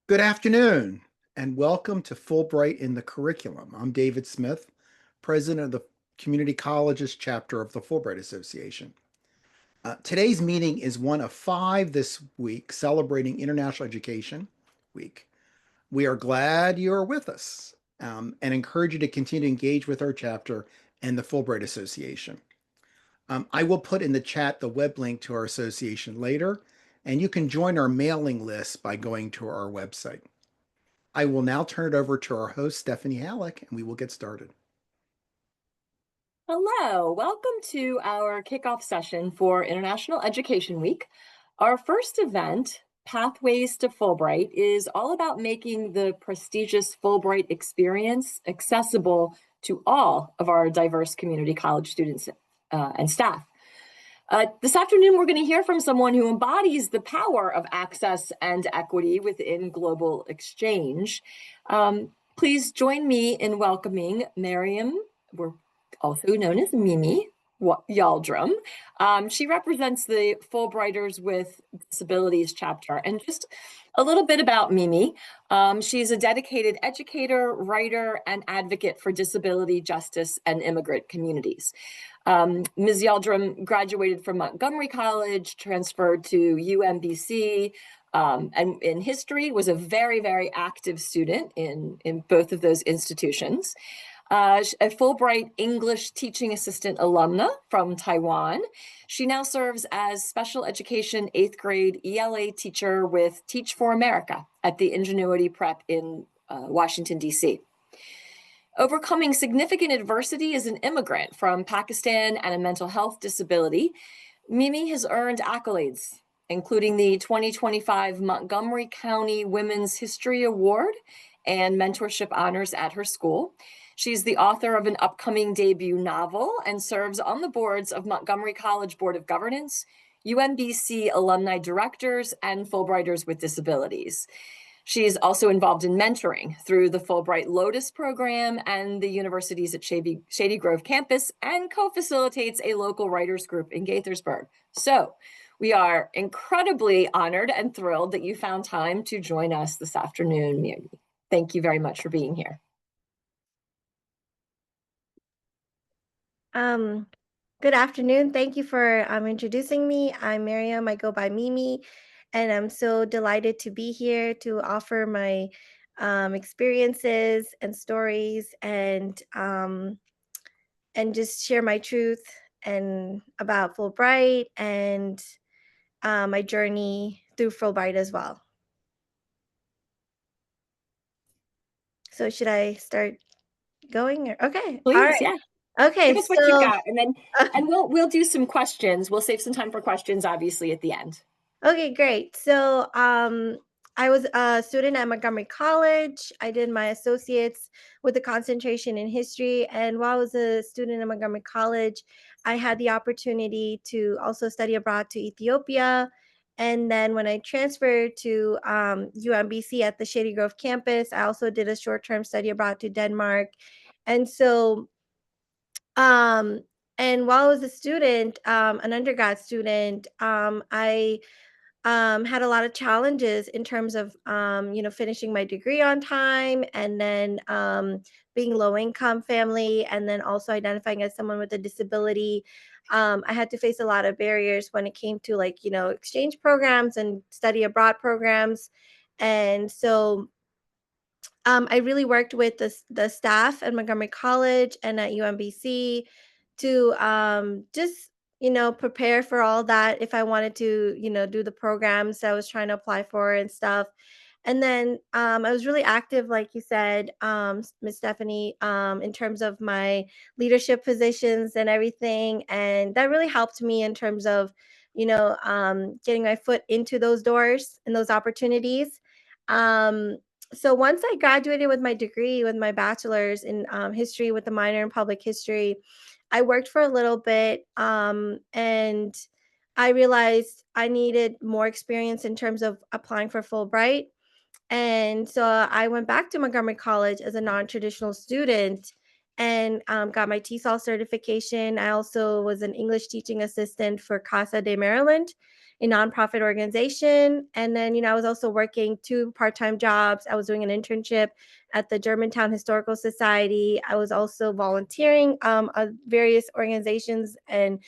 Good afternoon, and welcome to Fulbright in the Curriculum. I'm David Smith, President of the Community Colleges chapter of the Fulbright Association. Today's meeting is one of 5 this week celebrating International Education Week. We are glad you are with us and encourage you to continue to engage with our chapter and the Fulbright Association. I will put in the chat the web link to our association later, and you can join our mailing list by going to our website. I will now turn it over to our host, Stephanie Hallock, and we will get started. Hello, welcome to our kickoff session for International Education Week. Our first event, Pathways to Fulbright, is all about making the prestigious Fulbright experience accessible to all of our diverse community college students and staff. This afternoon, we're going to hear from someone who embodies the power of access and equity within global exchange. Please join me in welcoming Mariam, also known as Mimi Yaldram. She represents the Fulbrighters with Disabilities chapter. And just a little bit about Mimi. She's a dedicated educator, writer, and advocate for disability justice and immigrant communities. Ms. Yaldram graduated from Montgomery College, transferred to UMBC, and in history was a very, very active student in both of those institutions. A Fulbright English Teaching Assistant alumna from Taiwan. She now serves as special education 8th grade ELA teacher with Teach for America at the Ingenuity Prep in Washington, D.C. Overcoming significant adversity as an immigrant from Pakistan and a mental health disability, Mimi has earned accolades, including the 2025 Montgomery County Women's History Award and mentorship honors at her school. She's the author of an upcoming debut novel and serves on the boards of Montgomery College Board of Governance, UMBC alumni directors, and Fulbrighters with Disabilities. She is also involved in mentoring through the Fulbright Lotus program and the universities at Shady Grove campus, and co-facilitates a local writers group in Gaithersburg. So we are incredibly honored and thrilled that you found time to join us this afternoon, Mimi. Thank you very much for being here. Good afternoon. Thank you for introducing me. I'm Mariam. I go by Mimi, and I'm so delighted to be here to offer my experiences and stories and just share my truth and about Fulbright and my journey through Fulbright as well. So should I start going? Okay. Please, all right. yeah. Okay, Give us what you got, and we'll do some questions. We'll save some time for questions, obviously, at the end. Okay, great. So I was a student at Montgomery College. I did my associates with a concentration in history. And while I was a student at Montgomery College, I had the opportunity to also study abroad to Ethiopia. And then when I transferred to UMBC at the Shady Grove campus, I also did a short-term study abroad to Denmark. And so and while I was a student, an undergrad student, I had a lot of challenges in terms of, finishing my degree on time, and then being low income family, and then also identifying as someone with a disability. I had to face a lot of barriers when it came to exchange programs and study abroad programs. And so I really worked with the staff at Montgomery College and at UMBC to just prepare for all that if I wanted to do the programs I was trying to apply for and stuff. And then I was really active, like you said, Miss Stephanie, in terms of my leadership positions and everything, and that really helped me in terms of getting my foot into those doors and those opportunities. So once I graduated with my degree, with my bachelor's in history with a minor in public history, I worked for a little bit, and I realized I needed more experience in terms of applying for Fulbright. And so I went back to Montgomery College as a non-traditional student and got my TESOL certification. I also was an English teaching assistant for Casa de Maryland. a nonprofit organization. And then, I was also working 2 part-time jobs. I was doing an internship at the Germantown Historical Society. I was also volunteering at various organizations and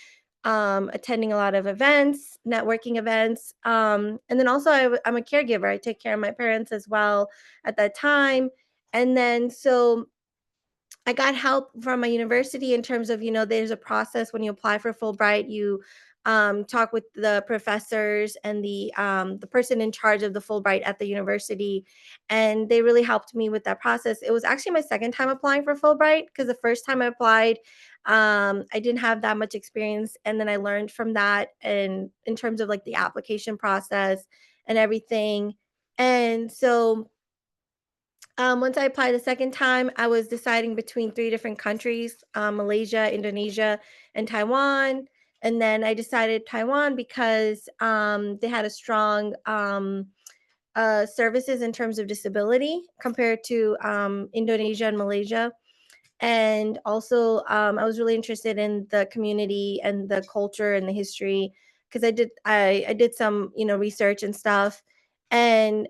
attending a lot of events, networking events. And then also I'm a caregiver. I take care of my parents as well at that time. And then so I got help from my university in terms of, there's a process when you apply for Fulbright. You talk with the professors and the person in charge of the Fulbright at the university, and they really helped me with that process. It was actually my second time applying for Fulbright because the first time I applied, I didn't have that much experience, and then I learned from that, and in terms of like the application process and everything. And so once I applied the second time, I was deciding between 3 different countries, Malaysia, Indonesia, and Taiwan. And then I decided Taiwan because they had a strong services in terms of disability compared to Indonesia and Malaysia. And also, I was really interested in the community and the culture and the history because I did some research and stuff. And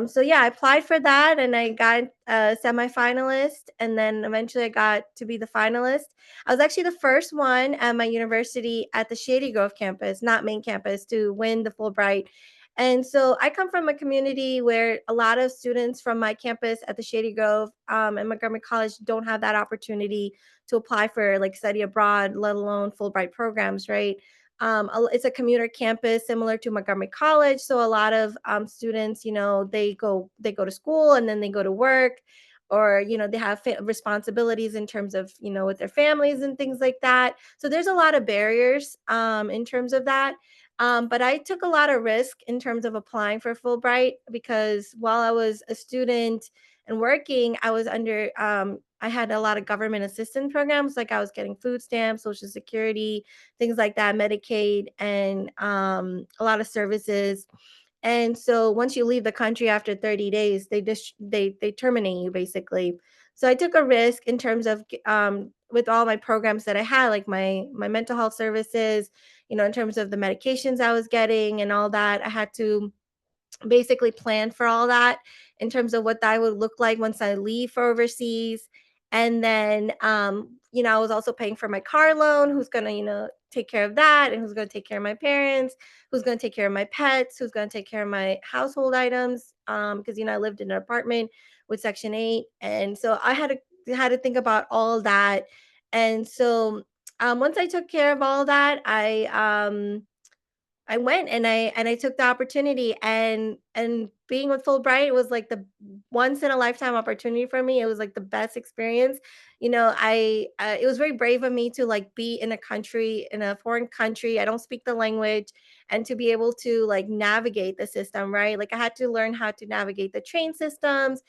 so yeah, I applied for that and I got a semifinalist, and then eventually I got to be the finalist. I was actually the first one at my university at the Shady Grove campus, not main campus, to win the Fulbright. And so I come from a community where a lot of students from my campus at the Shady Grove and Montgomery College don't have that opportunity to apply for like study abroad, let alone Fulbright programs, right? It's a commuter campus similar to Montgomery College, so a lot of students, they go to school and then they go to work, or they have responsibilities in terms of with their families and things like that. So there's a lot of barriers in terms of that. But I took a lot of risk in terms of applying for Fulbright because while I was a student and working, I was I had a lot of government assistance programs, like I was getting food stamps, Social Security, things like that, Medicaid, and a lot of services. And so once you leave the country after 30 days, they terminate you basically. So I took a risk in terms of with all my programs that I had, like my mental health services, in terms of the medications I was getting and all that. I had to basically plan for all that in terms of what that would look like once I leave for overseas. And then, I was also paying for my car loan, who's going to, take care of that, and who's going to take care of my parents, who's going to take care of my pets, who's going to take care of my household items. Because, I lived in an apartment with Section 8. And so I had to think about all that. And so once I took care of all that, I went and I took the opportunity, and being with Fulbright was like the once in a lifetime opportunity for me. It was like the best experience. I it was very brave of me to like be in a country, in a foreign country. I don't speak the language, and to be able to like navigate the system, right? Like I had to learn how to navigate the train systems.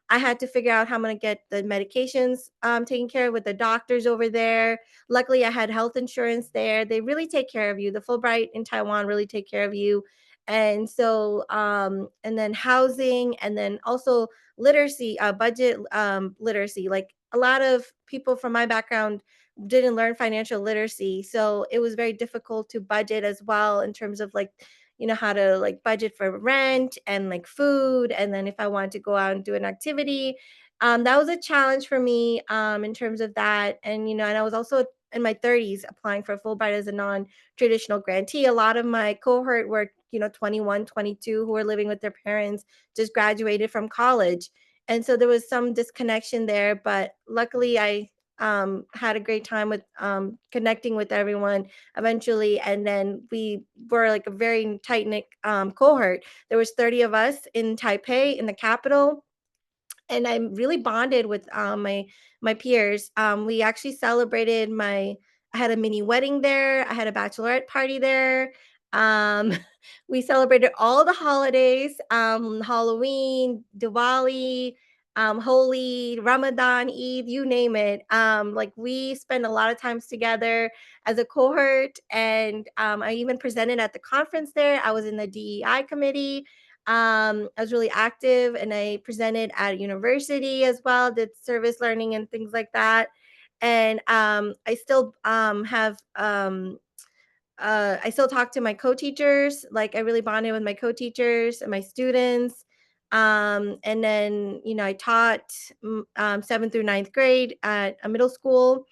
I had to figure out how I'm gonna get the medications taken care of with the doctors over there. Luckily, I had health insurance there. They really take care of you. The Fulbright in Taiwan really take care of you. And so, and then housing, and then also literacy, budget literacy. Like a lot of people from my background didn't learn financial literacy, so it was very difficult to budget as well in terms of like how to like budget for rent and like food. And then if I wanted to go out and do an activity, that was a challenge for me in terms of that. And, and I was also in my 30s applying for Fulbright as a non-traditional grantee. A lot of my cohort were, 21, 22, who were living with their parents, just graduated from college. And so there was some disconnection there, but luckily I had a great time with connecting with everyone eventually. And then we were like a very tight knit cohort. There was 30 of us in Taipei, in the capital, and I really bonded with my peers. We actually celebrated I had a mini wedding there. I had a bachelorette party there. Um, we celebrated all the holidays, Halloween, Diwali, Holi, Ramadan, Eid, you name it. Like we spent a lot of times together as a cohort, and I even presented at the conference there. I was in the DEI committee. I was really active, and I presented at university as well, did service learning and things like that. And I still have I still talk to my co-teachers. Like I really bonded with my co-teachers and my students. And then, I taught 7th through 9th grade at a middle school.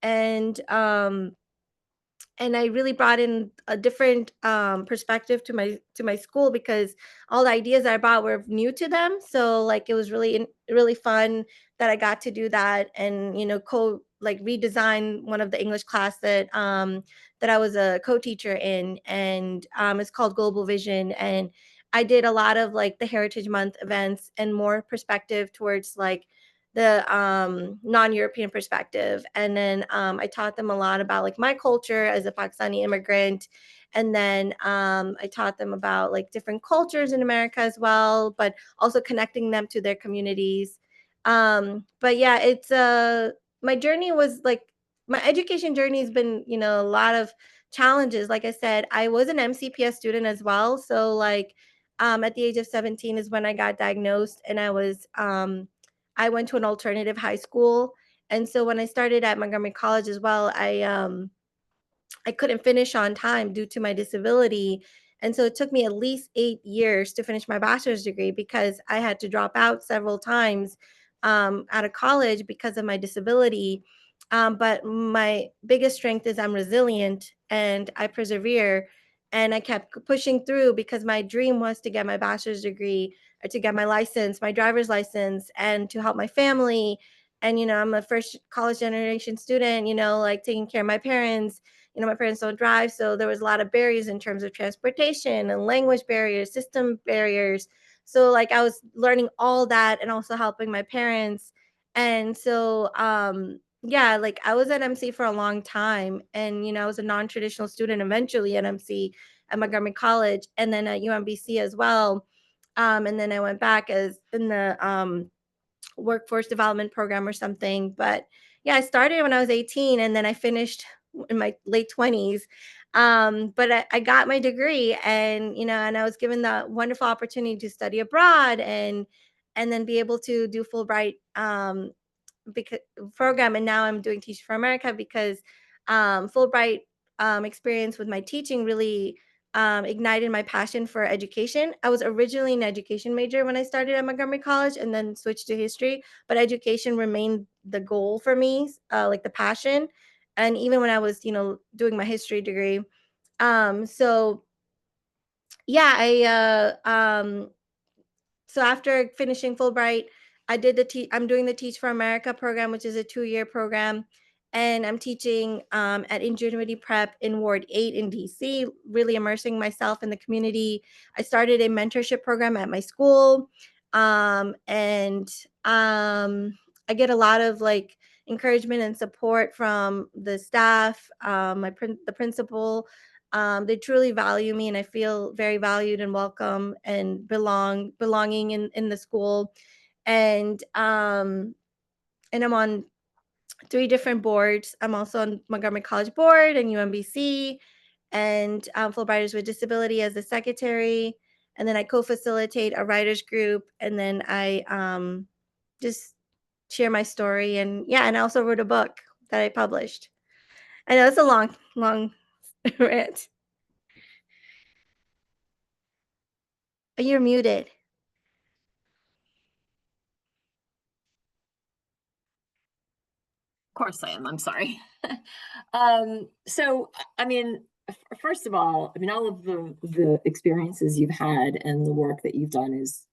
And I really brought in a different perspective to my school, because all the ideas that I brought were new to them. So like it was really fun that I got to do that, and redesign one of the English class that I was a co-teacher in, and it's called Global Vision. And I did a lot of like the Heritage Month events and more perspective towards like the non-European perspective. And then I taught them a lot about like my culture as a Pakistani immigrant. And then I taught them about like different cultures in America as well, but also connecting them to their communities. But yeah, it's my journey was like, my education journey has been, a lot of challenges. Like I said, I was an MCPS student as well. So like at the age of 17 is when I got diagnosed, and I went to an alternative high school. And so when I started at Montgomery College as well, I couldn't finish on time due to my disability. And so it took me at least 8 years to finish my bachelor's degree, because I had to drop out several times out of college because of my disability. But my biggest strength is I'm resilient and I persevere. And I kept pushing through, because my dream was to get my bachelor's degree, or to get my license, my driver's license, and to help my family. And, I'm a first college generation student, like taking care of my parents. My parents don't drive. So there was a lot of barriers in terms of transportation and language barriers, system barriers. So like I was learning all that and also helping my parents. And so, yeah, like I was at MC for a long time, and, I was a non-traditional student eventually at MC at Montgomery College, and then at UMBC as well. And then I went back as in the workforce development program or something. But yeah, I started when I was 18, and then I finished in my late 20s. But I got my degree, and and I was given the wonderful opportunity to study abroad, and then be able to do Fulbright because program. And now I'm doing Teach for America, because Fulbright experience with my teaching really ignited my passion for education. I was originally an education major when I started at Montgomery College, and then switched to history, but education remained the goal for me, like the passion. And even when I was, doing my history degree. So yeah, so after finishing Fulbright, I'm doing the Teach for America program, which is a 2-year program. And I'm teaching at Ingenuity Prep in Ward 8 in DC, really immersing myself in the community. I started a mentorship program at my school. And I get a lot of like encouragement and support from the staff, the principal. They truly value me, and I feel very valued and welcome and belonging in the school. And I'm on 3 different boards. I'm also on Montgomery College Board and UMBC, and Fulbrighters with Disability as the secretary. And then I co-facilitate a writers group, and then I just share my story. And yeah, and I also wrote a book that I published. I know it's a long rant. You're muted. Of course I am. I'm sorry. So, I mean, first of all, I mean, all of the experiences you've had and the work that you've done is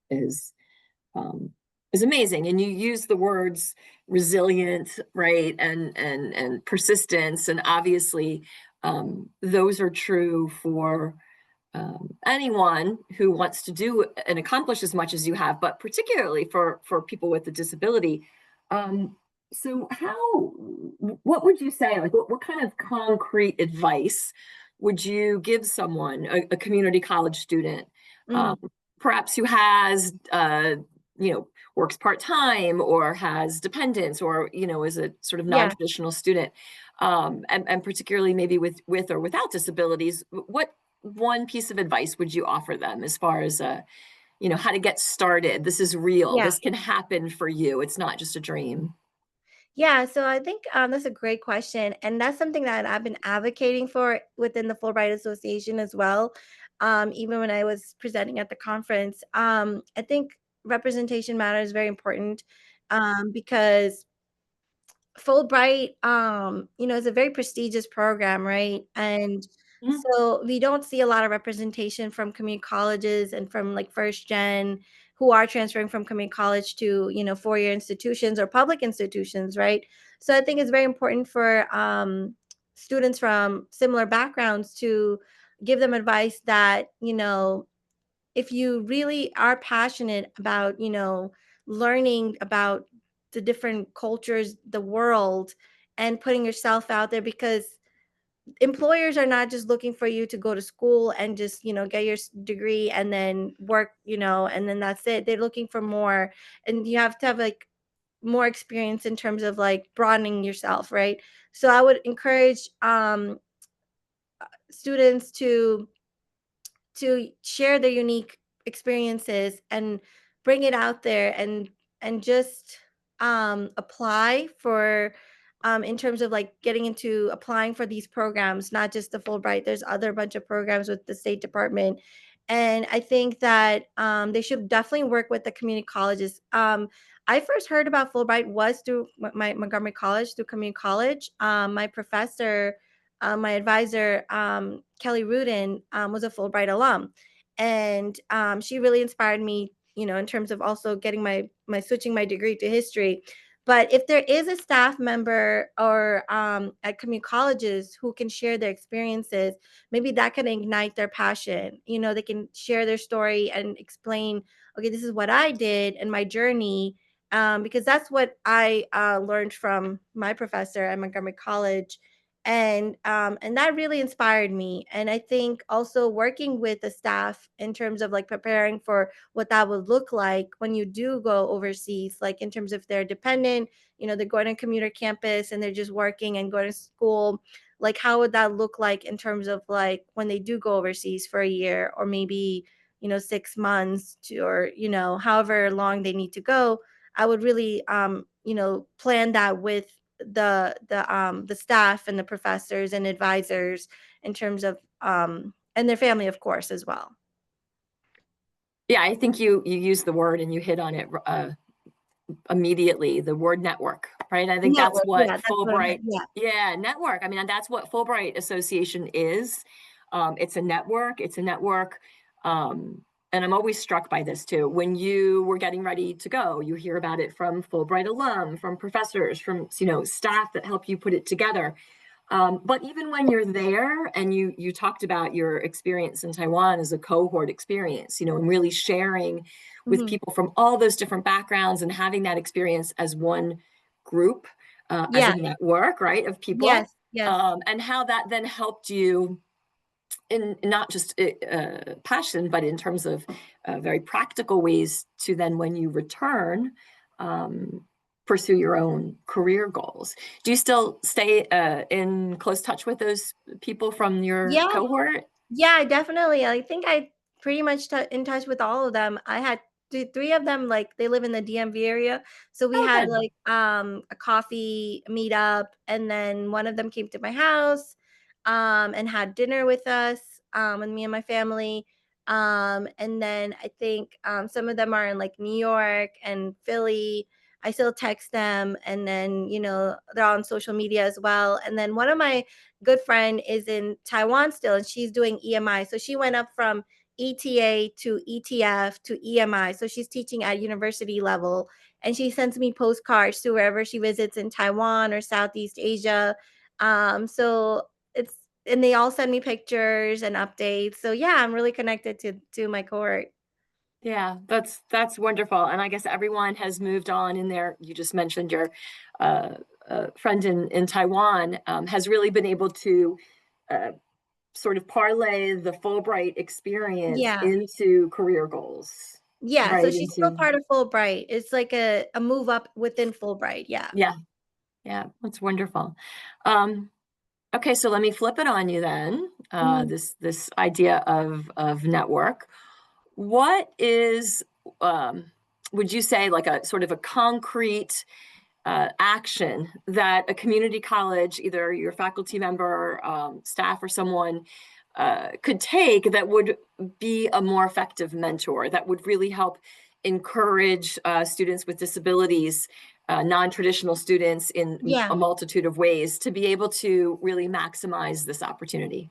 amazing. And you use the words resilient, right, and persistence, and obviously, those are true for anyone who wants to do and accomplish as much as you have, but particularly for people with a disability. So what would you say, like what kind of concrete advice would you give someone, a community college student, perhaps who has, works part-time or has dependents, or, is a sort of non-traditional student, and particularly maybe with or without disabilities, what one piece of advice would you offer them as far as, how to get started? This is real. Yeah. This can happen for you. It's not just a dream. Yeah, so I think that's a great question, and that's something that I've been advocating for within the Fulbright Association as well. Even when I was presenting at the conference, I think representation matters very important because Fulbright, is a very prestigious program, right? And Mhm. so we don't see a lot of representation from community colleges and from like first gen who are transferring from community college to, four-year institutions or public institutions, right? So I think it's very important for students from similar backgrounds to give them advice that, if you really are passionate about, learning about the different cultures, the world, and putting yourself out there, because employers are not just looking for you to go to school and just, get your degree and then work, and then that's it. They're looking for more. And you have to have like more experience in terms of like broadening yourself, right? So I would encourage students to share their unique experiences and bring it out there, and just apply for in terms of like getting into applying for these programs, not just the Fulbright. There's other bunch of programs with the State Department, and I think that they should definitely work with the community colleges. I first heard about Fulbright was through my Montgomery College, through community college. My professor, my advisor, Kelly Rudin, was a Fulbright alum, and she really inspired me, in terms of also getting my switching my degree to history. But if there is a staff member or at community colleges who can share their experiences, maybe that can ignite their passion. They can share their story and explain, okay, this is what I did and my journey, because that's what I learned from my professor at Montgomery College, and that really inspired me. And I think also working with the staff in terms of like preparing for what that would look like when you do go overseas, like in terms of they're dependent, they're going to commuter campus and they're just working and going to school, like how would that look like in terms of like when they do go overseas for a year, or maybe 6 months to, or however long they need to go. I would really plan that with the staff and the professors and advisors in terms of and their family, of course, as well. Yeah, I think you use the word and you hit on it immediately, the word network, right? I think that's Network, what yeah, that's what I Fulbright, meant. Yeah. yeah, network. I mean, that's what Fulbright Association is. It's a network. It's a network. And I'm always struck by this too. When you were getting ready to go, you hear about it from Fulbright alum, from professors, from staff that help you put it together. But even when you're there, and you talked about your experience in Taiwan as a cohort experience, and really sharing with Mhm. people from all those different backgrounds and having that experience as one group, as a Yeah. network, right, of people, Yes. Yes. and how that then helped you in not just passion, but in terms of very practical ways to then, when you return, um, pursue your own career goals. Do you still stay in close touch with those people from your Yeah. cohort? Yeah, definitely. I think I pretty much in touch with all of them. I had three of them, like they live in the DMV area. So we Oh, had good. like a coffee meetup, and then one of them came to my house and had dinner with us, and me and my family. And then I think some of them are in like New York and Philly. I still text them, and then they're on social media as well. And then one of my good friend is in Taiwan still, and she's doing EMI. So she went up from ETA to ETF to EMI. So she's teaching at university level, and she sends me postcards to wherever she visits in Taiwan or Southeast Asia. So it's and they all send me pictures and updates. So yeah, I'm really connected to my cohort. Yeah, that's wonderful. And I guess everyone has moved on in there. You just mentioned your uh, friend in Taiwan, has really been able to uh, sort of parlay the Fulbright experience Yeah. into career goals, Yeah. So right? she's still Into, part of Fulbright. It's like a move up within Fulbright. Yeah. yeah, yeah, that's wonderful. Um, okay, so let me flip it on you then. Mhm. This idea of network. What is, would you say, like a sort of a concrete action that a community college, either your faculty member, staff, or someone could take that would be a more effective mentor, that would really help encourage students with disabilities, non-traditional students in Yeah. a multitude of ways to be able to really maximize this opportunity?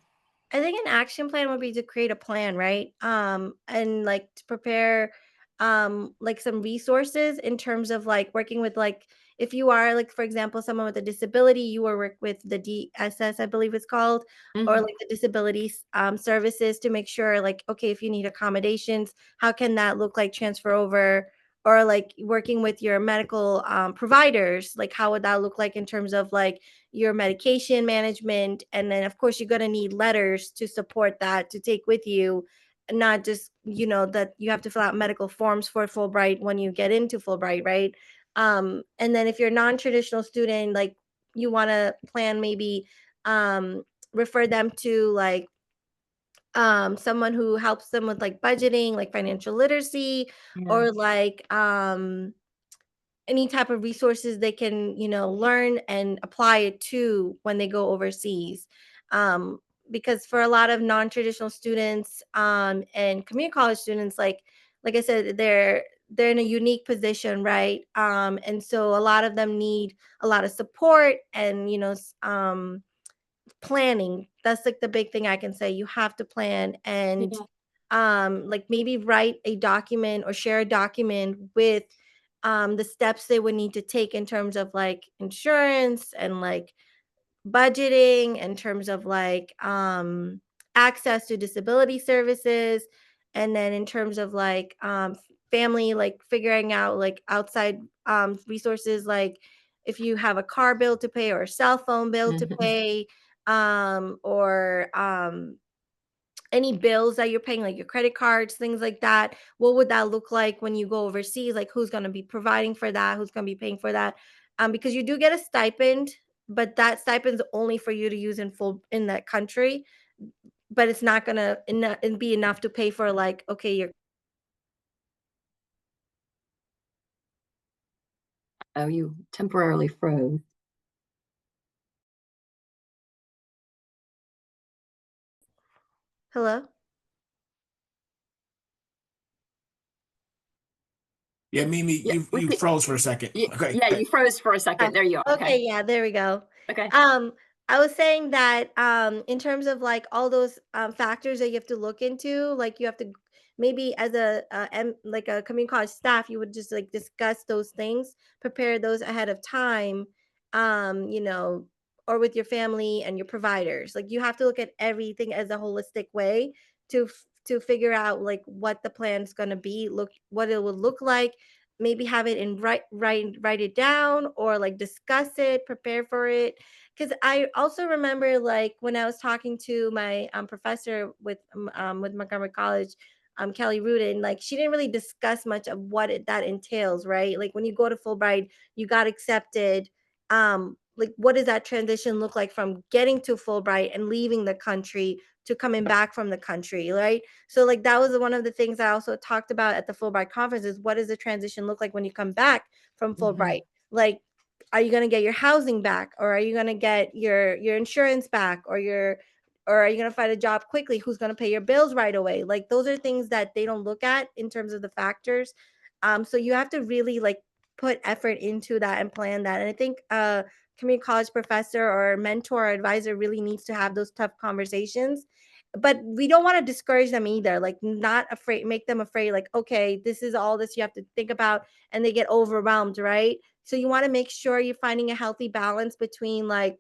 I think an action plan would be to create a plan, right? And like to prepare like some resources in terms of like working with like if you are like for example someone with a disability, you will work with the DSS, I believe it's called, or Mhm. like the disability services to make sure like okay, if you need accommodations, how can that look like transfer over? Or like working with your medical providers, like how would that look like in terms of like your medication management? And then of course you're going to need letters to support that to take with you, not just that you have to fill out medical forms for Fulbright when you get into Fulbright, right? And then if you're a non-traditional student, like you want to plan maybe um refer them to like someone who helps them with like budgeting, like financial literacy, Yeah. or like any type of resources they can learn and apply it to when they go overseas. Because for a lot of non-traditional students and community college students, like I said, they're in a unique position, right? And so a lot of them need a lot of support and planning. That's like the big thing I can say. You have to plan and Yeah. like maybe write a document or share a document with the steps they would need to take in terms of like insurance and like budgeting, in terms of like access to disability services, and then in terms of like family, like figuring out like outside resources, like if you have a car bill to pay or a cell phone bill to pay, or any bills that you're paying, like your credit cards, things like that. What would that look like when you go overseas? Like who's going to be providing for that? Who's going to be paying for that? Because you do get a stipend, but that stipend's only for you to use in that country. But it's not going to be enough to pay for like, okay, your Oh, you temporarily froze. hello. Yeah, Mimi, Yeah, you froze for a second. Okay. yeah, you froze for a second. Oh, There you are. okay, Okay. yeah, there we go. Okay. Um, I was saying that in terms of like all those factors that you have to look into, like you have to maybe as like a community college staff, you would just like discuss those things, prepare those ahead of time, you know, or with your family and your providers. Like you have to look at everything as a holistic way to figure out like what the plan is going to be, look what it would look like, maybe have it in write it down or like discuss it, prepare for it. Because I also remember like when I was talking to my professor with Montgomery College, Kelly Rudin, like she didn't really discuss much of what that entails, right? Like when you go to Fulbright, you got accepted. Like what does that transition look like from getting to Fulbright and leaving the country to coming back from the country, right? So like that was one of the things I also talked about at the Fulbright conference is what does the transition look like when you come back from Mhm. Fulbright? Like, are you going to get your housing back, or are you going to get your insurance back, or are you going to find a job quickly? Who's going to pay your bills right away? Like those are things that they don't look at in terms of the factors. So you have to really like put effort into that and plan that. And I think community college professor or mentor or advisor really needs to have those tough conversations, but we don't want to discourage them either, like not afraid, make them afraid, like okay, this is all this you have to think about, and they get overwhelmed, right? So you want to make sure you're finding a healthy balance between like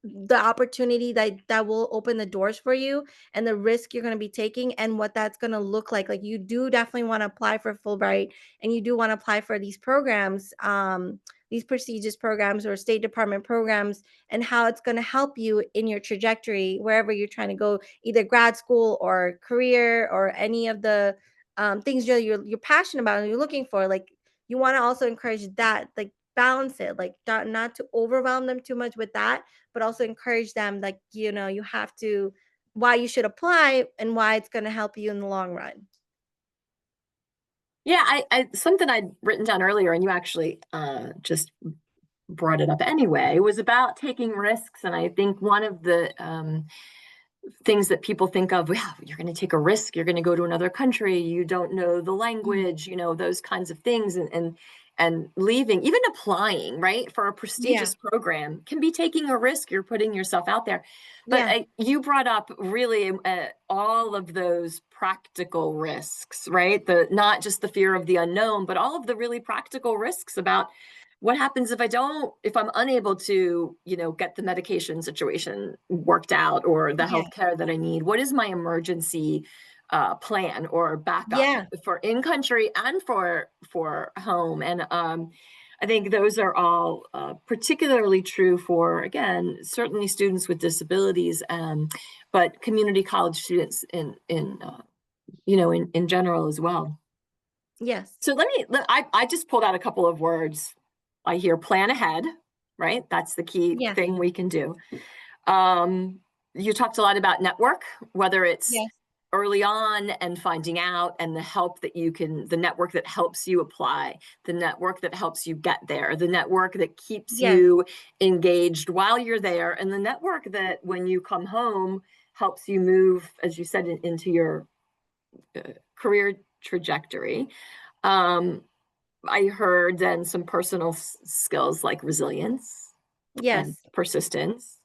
the opportunity that will open the doors for you and the risk you're going to be taking and what that's going to look like you do definitely want to apply for Fulbright, and you do want to apply for these programs, these prestigious programs or State Department programs, and how it's going to help you in your trajectory wherever you're trying to go, either grad school or career or any of the things you're passionate about and you're looking for. Like you want to also encourage that, like balance it, like not to overwhelm them too much with that, but also encourage them, like you have to, why you should apply and why it's going to help you in the long run. Yeah, I something I'd written down earlier, and you actually just brought it up anyway, was about taking risks. And I think one of the things that people think of, well, you're going to take a risk, you're going to go to another country, you don't know the language, those kinds of things, and leaving, even applying, right, for a prestigious program can be taking a risk. You're putting yourself out there. But you brought up really all of those practical risks, right? Not just the fear of the unknown, but all of the really practical risks about what happens if I'm unable to, get the medication situation worked out or the healthcare that I need? What is my emergency plan or backup for in country and for home? And I think those are all particularly true for, again, certainly students with disabilities, but community college students in general as well. Yes. So I just pulled out a couple of words. I hear plan ahead, right? That's the key thing we can do. You talked a lot about network, whether it's early on and finding out, and the network that helps you apply, the network that helps you get there, the network that keeps you engaged while you're there, and the network that when you come home helps you move, as you said, into your career trajectory. I heard then some personal skills like resilience and persistence.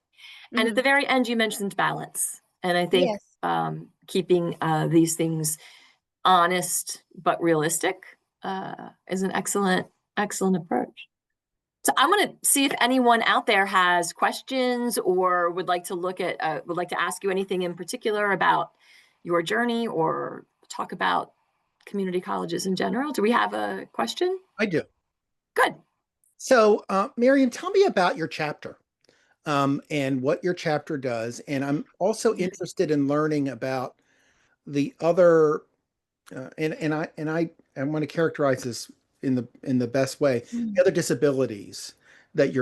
And at the very end, you mentioned balance. And I think keeping these things honest but realistic is an excellent approach. So I'm going to see if anyone out there has questions or would like to ask you anything in particular about your journey or talk about community colleges in general. Do we have a question? I do. Good. So, Mariam, tell me about your chapter and what your chapter does. And I'm also interested in learning about the other, and I want to characterize this in the best way, the other disabilities that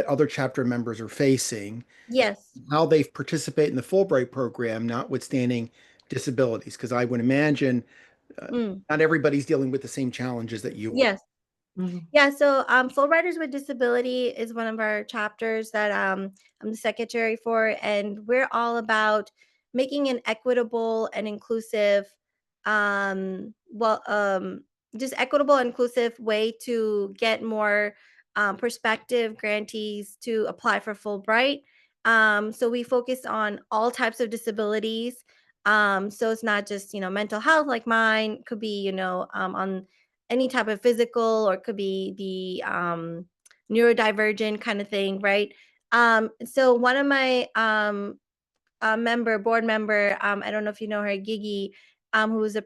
other chapter members are facing. Yes. How they participate in the Fulbright program, notwithstanding disabilities, because I would imagine not everybody's dealing with the same challenges that you are. Yes. Yeah, so Fulbrighters with Disability is one of our chapters that I'm the secretary for, and we're all about making an equitable and inclusive, just equitable and inclusive way to get more prospective grantees to apply for Fulbright. So we focus on all types of disabilities. So it's not just, mental health like mine, could be, on any type of physical, or it could be the neurodivergent kind of thing, right? So one of my board member, I don't know if you know her, Gigi, who was a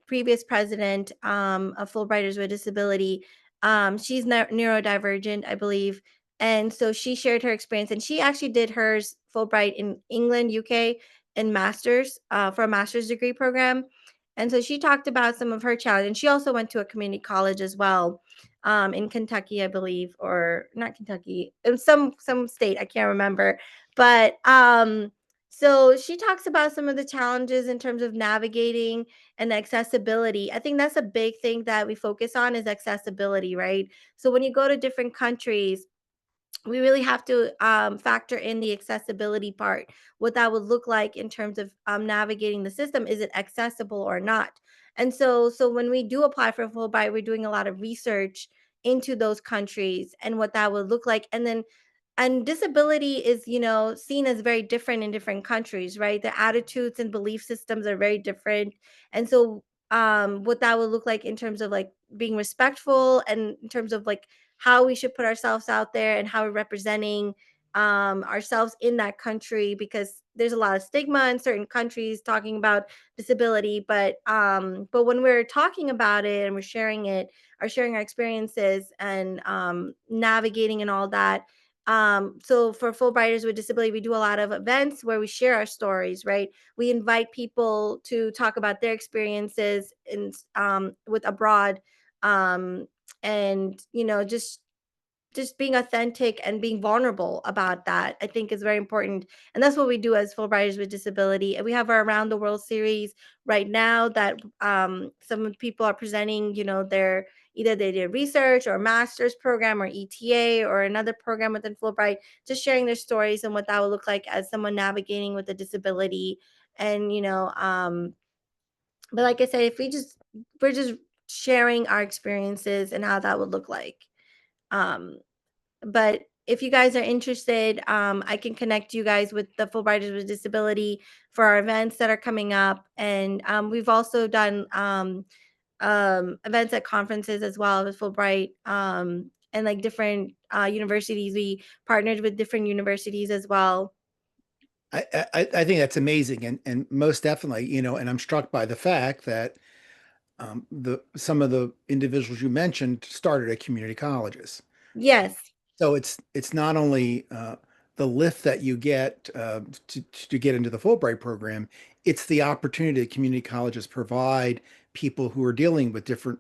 previous president of Fulbrighters with Disability. She's neurodivergent, I believe. And so she shared her experience, and she actually did hers Fulbright in England, UK, and master's for a master's degree program. And so she talked about some of her challenge. And she also went to a community college as well, in Kentucky, I believe, or not Kentucky, in some state, I can't remember. But so she talks about some of the challenges in terms of navigating and accessibility. I think that's a big thing that we focus on is accessibility, right? So when you go to different countries, we really have to factor in the accessibility part, what that would look like in terms of navigating the system. Is it accessible or not? And so when we do apply for Fulbright, we're doing a lot of research into those countries and what that would look like. And disability is, seen as very different in different countries, right? The attitudes and belief systems are very different. And so what that would look like in terms of like being respectful, and in terms of like how we should put ourselves out there and how we're representing ourselves in that country, because there's a lot of stigma in certain countries talking about disability. But when we're talking about it and we're sharing our experiences and navigating and all that. So for Fulbrighters with Disability, we do a lot of events where we share our stories, right? We invite people to talk about their experiences with abroad, and just just being authentic and being vulnerable about that, I think is very important. And that's what we do as Fulbrighters with Disability. And we have our Around the World series right now that some of the people are presenting, their either they did research or master's program or ETA or another program within Fulbright, just sharing their stories and what that would look like as someone navigating with a disability. And, but like I said, we're just sharing our experiences and how that would look like. But if you guys are interested, I can connect you guys with the Fulbrighters with Disability for our events that are coming up. And we've also done events at conferences as well with Fulbright, and like different universities. We partnered with different universities as well. I think that's amazing, and most definitely, and I'm struck by the fact that some of the individuals you mentioned started at community colleges. Yes. So it's not only the lift that you get to get into the Fulbright program, it's the opportunity that community colleges provide people who are dealing with different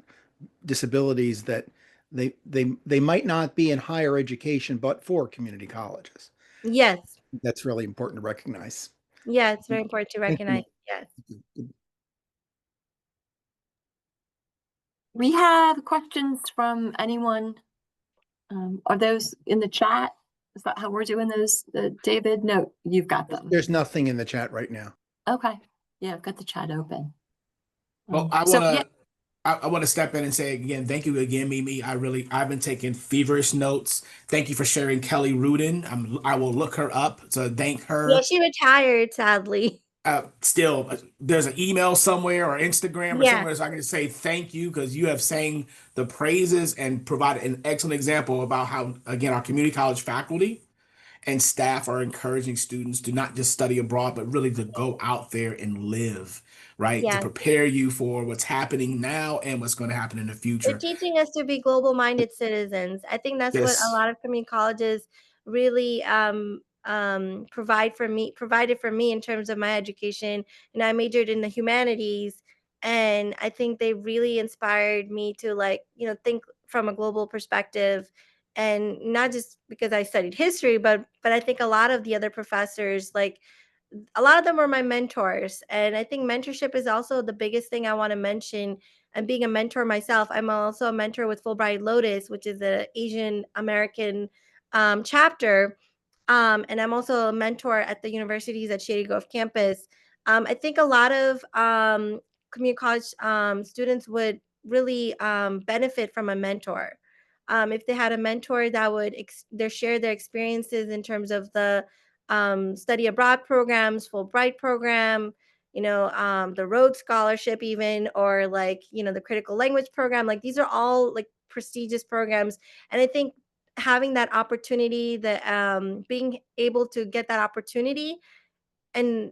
disabilities that they might not be in higher education, but for community colleges. Yes. That's really important to recognize. Yeah, it's very important to Thank recognize. you. Yes. We have questions from anyone. Are those in the chat? Is that how we're doing those, David? No, you've got them. There's nothing in the chat right now. Okay. Yeah, I've got the chat open. Well, I want to step in and say again, thank you again, Mimi. I've been taking feverish notes. Thank you for sharing Kelly Rudin. I will look her up to thank her. Yeah, she retired, sadly. Still, there's an email somewhere or Instagram or somewhere so I can just say thank you because you have sang the praises and provided an excellent example about how, again, our community college faculty and staff are encouraging students to not just study abroad, but really to go out there and live, right? To Yeah. prepare you for what's happening now and what's going to happen in the They're future. teaching us to be global-minded citizens. I think that's what a Yes. lot of community colleges really provided for me in terms of my education. And I majored in the humanities, and I think they really inspired me to think from a global perspective, and not just because I studied history, but I think a lot of the other professors, like a lot of them were my mentors. And I think mentorship is also the biggest thing I want to mention. And being a mentor myself, I'm also a mentor with Fulbright Lotus, which is an Asian American chapter. And I'm also a mentor at the universities at Shady Grove campus. I think a lot of community college students would really benefit from a mentor. If they had a mentor that would share their experiences in terms of the study abroad programs, Fulbright program, the Rhodes Scholarship even, or the critical language program. Like these are all like prestigious programs. And I think having that opportunity, being able to get that opportunity and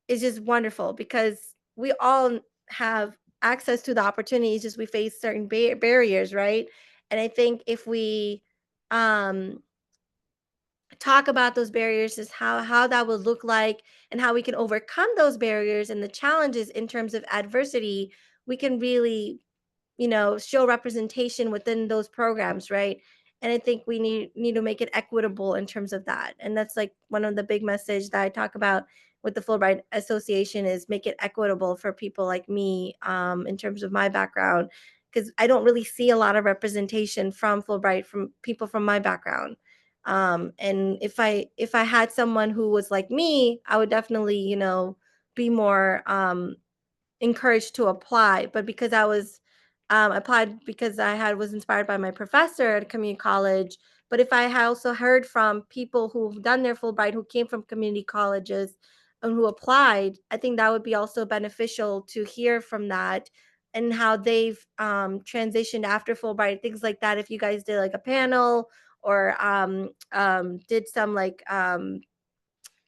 is just wonderful because we all have access to the opportunities, just we face certain barriers, right? And I think if we um talk about those barriers, is how that would look like and how we can overcome those barriers and the challenges in terms of adversity, we can really show representation within those programs, right? And I think we need to make it equitable in terms of that. And that's like one of the big message that I talk about with the Fulbright Association is make it equitable for people like me, in terms of my background, because I don't really see a lot of representation from Fulbright from people from my background. And if I had someone who was like me, I would definitely be more encouraged to apply. But because I was applied because was inspired by my professor at a community college. But if I had also heard from people who've done their Fulbright who came from community colleges and who applied, I think that would be also beneficial to hear from that and how they've transitioned after Fulbright, things like that. If you guys did like a panel or did some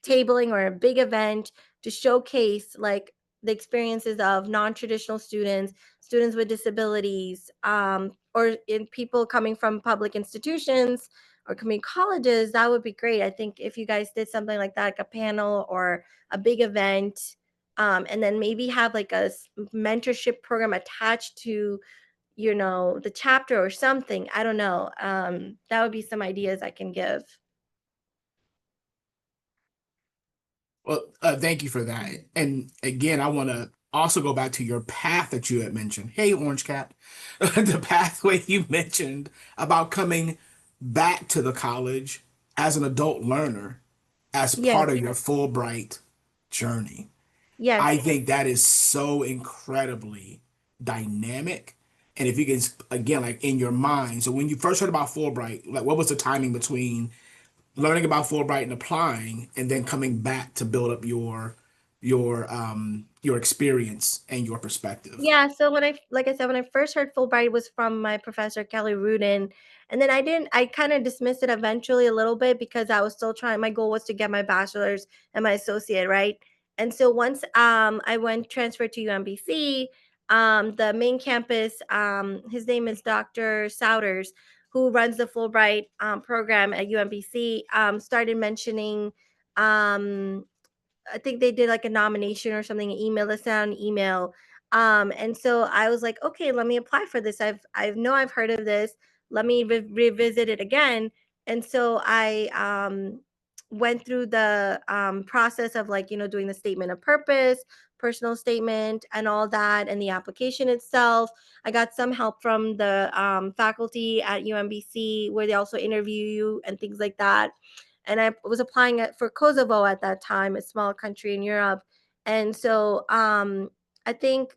tabling or a big event to showcase like the experiences of non-traditional students with disabilities, or in people coming from public institutions or community colleges, that would be great. I think if you guys did something like that, like a panel or a big event, and then maybe have like a mentorship program attached to you know, the chapter or something. I don't know. That would be some ideas I can give. Well, thank you for that. And again, I want to also go back to your path that you had mentioned. Hey, Orange Cat, the pathway you mentioned about coming back to the college as an adult learner as Yes, part of your Fulbright journey. yes. I think that is so incredibly dynamic. And if you can, again, like in your mind, so when you first heard about Fulbright, like what was the timing between learning about Fulbright and applying, and then coming back to build up your experience and your perspective? Yeah, so when like I said, when I first heard Fulbright, it was from my professor Kelly Rudin, and then I kind of dismissed it eventually a little bit because I was still trying. My goal was to get my bachelor's and my associate, right? And so once I went transferred to UMBC, the main campus, his name is Dr. Souders, who runs the Fulbright program at UMBC, started mentioning. I think they did like a nomination or something, email us out an email. And so I was like, okay, let me apply for this. I know I've heard of this. Let me revisit it again. And so I went through the process of, like, you know, doing the statement of purpose, personal statement, and all that, and the application itself. I got some help from the faculty at UMBC, where they also interview you and things like that. And I was applying it for Kosovo at that time, a small country in Europe. And so I think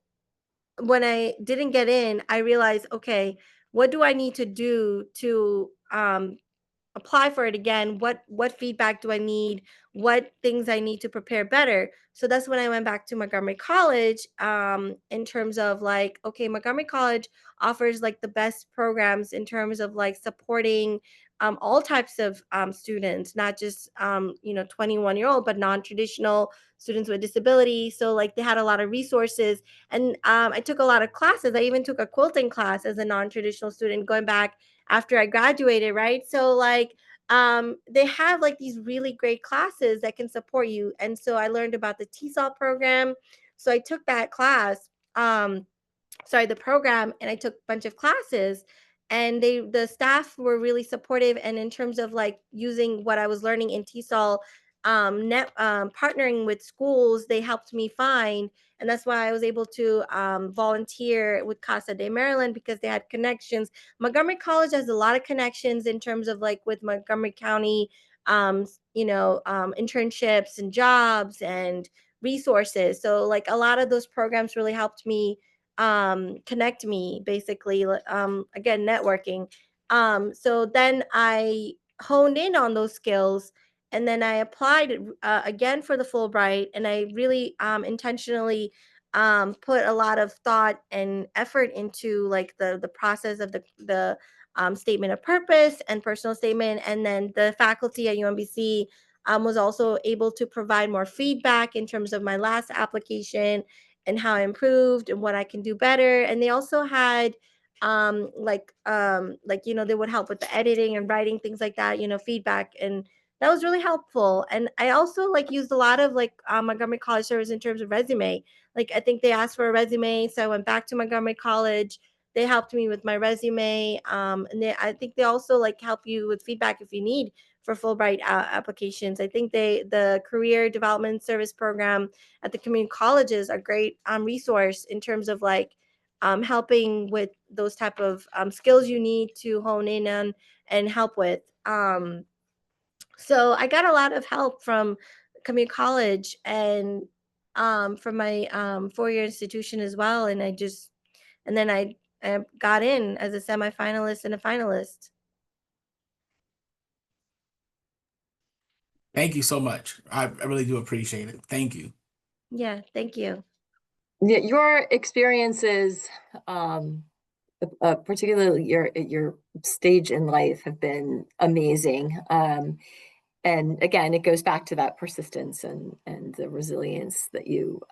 when I didn't get in, I realized, okay, what do I need to do to apply for it again? What feedback do I need? What things I need to prepare better? So that's when I went back to Montgomery College, in terms of like, okay, Montgomery College offers like the best programs in terms of like supporting all types of students, not just you know, 21-year-old, but non-traditional students with disability. So like they had a lot of resources, and I took a lot of classes. I even took a quilting class as a non-traditional student going back after I graduated, right? So like they have like these really great classes that can support you. And so I learned about the TESOL program. So I took that class. The program, and I took a bunch of classes, and the staff were really supportive. And in terms of like using what I was learning in TESOL, partnering with schools, they helped me find. And that's why I was able to volunteer with Casa de Maryland, because they had connections. Montgomery College has a lot of connections in terms of like with Montgomery County, you know, internships and jobs and resources. So like a lot of those programs really helped me connect me, basically, again, networking. So then I honed in on those skills, and then I applied again for the Fulbright, and I really intentionally put a lot of thought and effort into like the process of the statement of purpose and personal statement. And then the faculty at UMBC was also able to provide more feedback in terms of my last application and how I improved and what I can do better. And they also had like, you know, they would help with the editing and writing, things like that, you know, feedback. And that was really helpful. And I also like used a lot of like Montgomery College service in terms of resume. Like I think they asked for a resume, so I went back to Montgomery College. They helped me with my resume, and I think they also like help you with feedback if you need for Fulbright applications. I think the career development service program at the community colleges are great resource in terms of like helping with those type of skills you need to hone in on and help with. So I got a lot of help from community college and from my four-year institution as well. And and then I got in as a semifinalist and a finalist. Thank you so much. I really do appreciate it. Thank you. Yeah, thank you. Yeah, your experiences, particularly your stage in life, have been amazing. And again, it goes back to that persistence and the resilience that you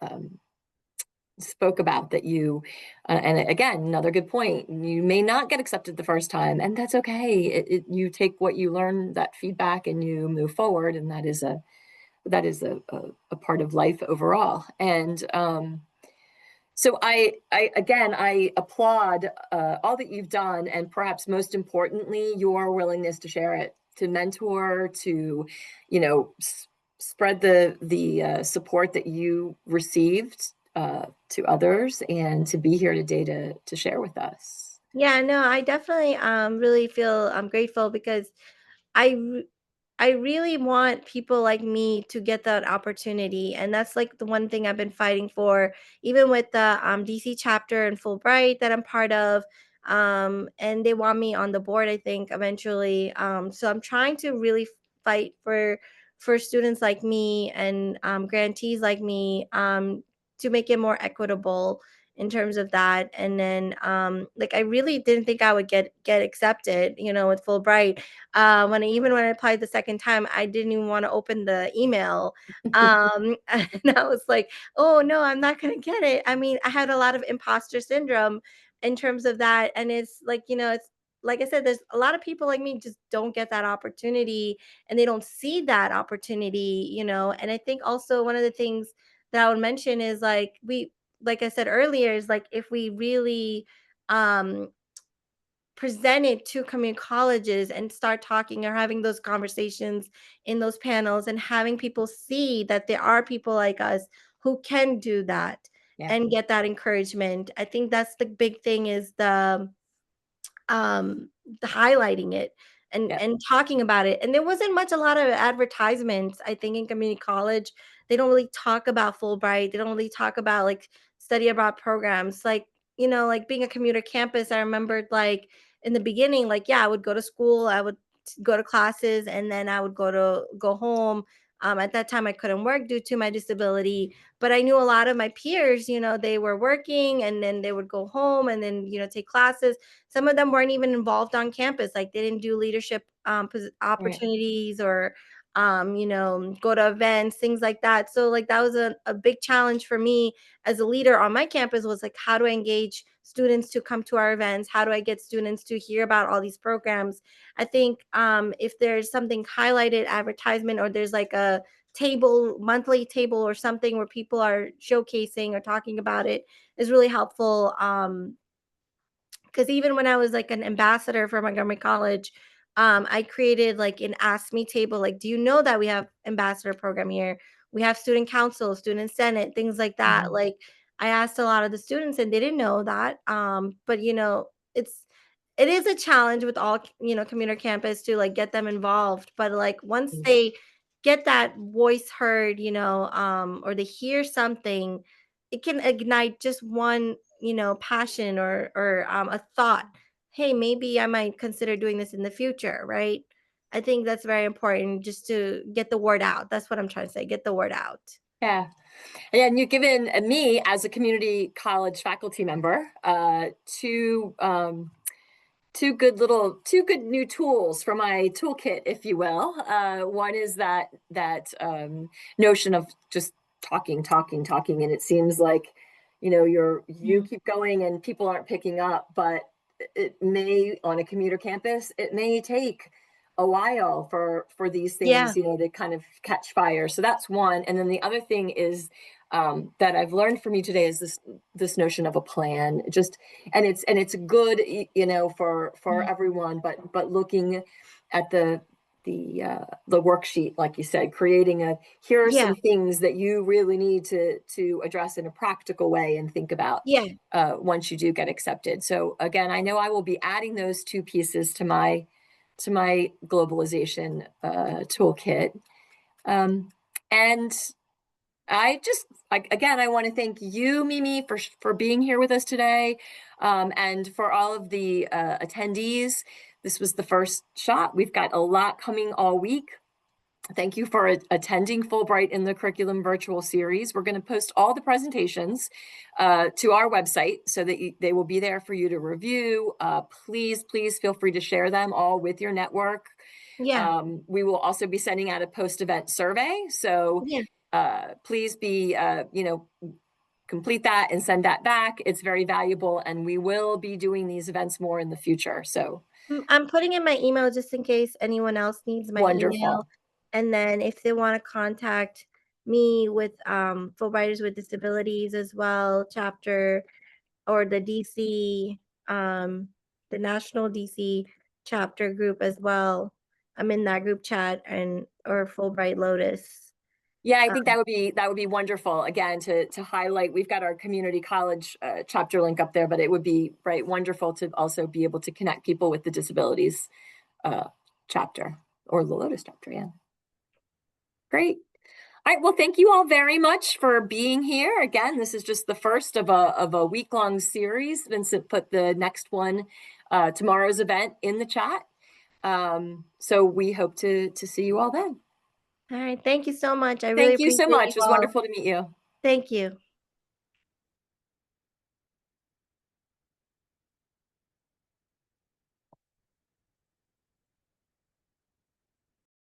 spoke about, that you and again, another good point, you may not get accepted the first time, and that's okay. You take what you learn, that feedback, and you move forward, and that is a part of life overall. And So again, I applaud all that you've done, and perhaps most importantly, your willingness to share it, to mentor, to, spread the support that you received to others, and to be here today to share with us. Yeah, no, I definitely really feel grateful because I I really want people like me to get that opportunity. And that's like the one thing I've been fighting for, even with the DC chapter and Fulbright that I'm part of. And they want me on the board, I think, eventually. So I'm trying to really fight for students like me and grantees like me, to make it more equitable in terms of that. And then like I really didn't think I would get accepted, with Fulbright. When I applied the second time, I didn't even want to open the email. And I was like, oh no, I'm not gonna get it. I mean, I had a lot of imposter syndrome in terms of that. And it's like, it's like I said, there's a lot of people like me just don't get that opportunity, and they don't see that opportunity, And I think also one of the things that I would mention is like I said earlier, is like if we really um present it to community colleges and start talking or having those conversations in those panels, and having people see that there are people like us who can do that Yeah. and get that encouragement. I think that's the big thing, is the highlighting it and Yeah. and talking about it. And there wasn't a lot of advertisements, I think, in community college. They don't really talk about Fulbright. They don't really talk about like study abroad programs, like, like being a commuter campus. I remembered, like, in the beginning, like, yeah, I would go to school, I would go to classes, and then I would go home. At that time I couldn't work due to my disability, but I knew a lot of my peers, they were working, and then they would go home and then, take classes. Some of them weren't even involved on campus. Like, they didn't do leadership opportunities, or go to events, things like that. So like that was a big challenge for me as a leader on my campus, was like, how do I engage students to come to our events? How do I get students to hear about all these programs? I think if there's something highlighted advertisement, or there's like a monthly table or something where people are showcasing or talking about it, is really helpful. Because even when I was like an ambassador for Montgomery College, I created like an ask me table. Like, do you know that we have ambassador program here? We have student council, student senate, things like that. Mhm. Like, I asked a lot of the students, and they didn't know that. But it is a challenge with all, commuter campus, to like get them involved. But like once they get that voice heard, or they hear something, it can ignite just one, passion, or a thought. Hey, maybe I might consider doing this in the future, right? I think that's very important, just to get the word out. That's what I'm trying to say. Get the word out. Yeah. And you've given me, as a community college faculty member, two good new tools for my toolkit, if you will. One is that notion of just talking, and it seems like, you keep going and people aren't picking up, but it may, on a commuter campus, it may take a while for these things, Yeah. to kind of catch fire. So that's one. And then the other thing is, that I've learned from you today, is this notion of a plan. And it's good, for everyone, but looking at the worksheet, like you said, creating here are Yeah. some things that you really need to address in a practical way and think about Yeah. once you do get accepted. So again, I know I will be adding those two pieces to my globalization toolkit. And I want to thank you, Mimi, for being here with us today, and for all of the attendees. This was the first shot. We've got a lot coming all week. Thank you for attending Fulbright in the Curriculum virtual series. We're going to post all the presentations to our website, so that they will be there for you to review. Please feel free to share them all with your network. Yeah. We will also be sending out a post-event survey. So Yeah. please be, complete that and send that back. It's very valuable, and we will be doing these events more in the future. So I'm putting in my email just in case anyone else needs my email. wonderful. And then if they want to contact me with Fulbrighters with Disabilities as well chapter, or the DC, the national DC chapter group as well. I'm in that group chat, and or Fulbright Lotus. Yeah, I think that would be wonderful, again, to highlight. We've got our community college chapter link up there, but it would be wonderful to also be able to connect people with the disabilities chapter, or the Lotus chapter. Yeah, great. All right, well, thank you all very much for being here. Again, this is just the first of a week-long series. Vincent put the next one, tomorrow's event, in the chat. So we hope to see you all then. All right, thank you so much. I really Thank you so appreciate much. you It was all. wonderful to meet you. Thank you.